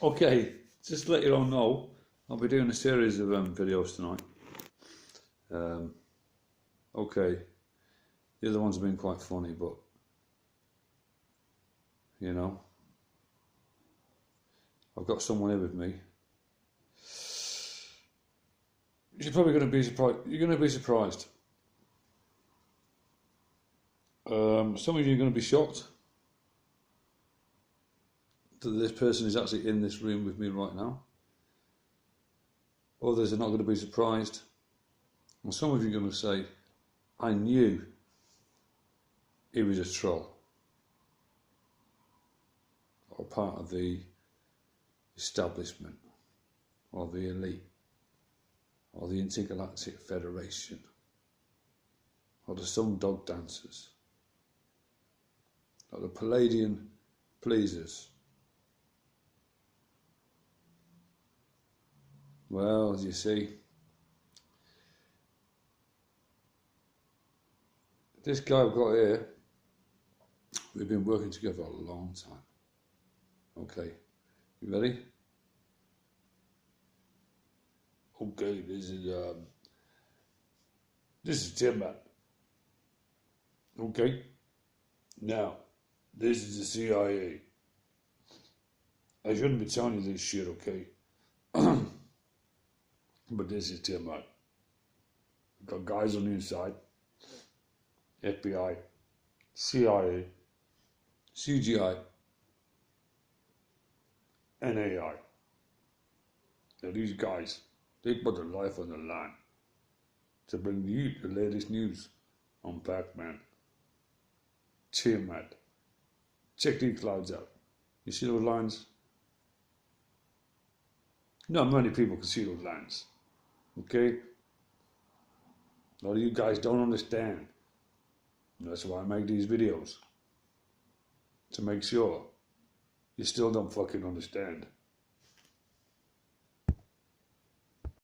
Okay, just to let you all know, I'll be doing a series of videos tonight. Okay, the other ones have been quite funny, but you know, I've got someone here with me. You're probably going to be surprised. You're going to be surprised. Some of you are going to be shocked that this person is actually in this room with me right now. Others are not going to be surprised. And some of you are going to say, I knew he was a troll, or part of the establishment, or the elite, or the Intergalactic Federation, or the Sun Dog Dancers, or the Palladian Pleasers. Well, as you see, this guy I've got here, we've been working together a long time. Okay, you ready? Okay, this is Tim, man. Okay, now this is the CIA. I shouldn't be telling you this shit, okay? But this is Tim, man. We've got guys on the inside. FBI, CIA, CGI, NAI. Now these guys, they put their life on the line to bring you the latest news on Pac-Man. Tim, man. Check these clouds out. You see those lines? Not many people can see those lines. Okay? A lot of you guys don't understand. And that's why I make these videos. To make sure you still don't fucking understand.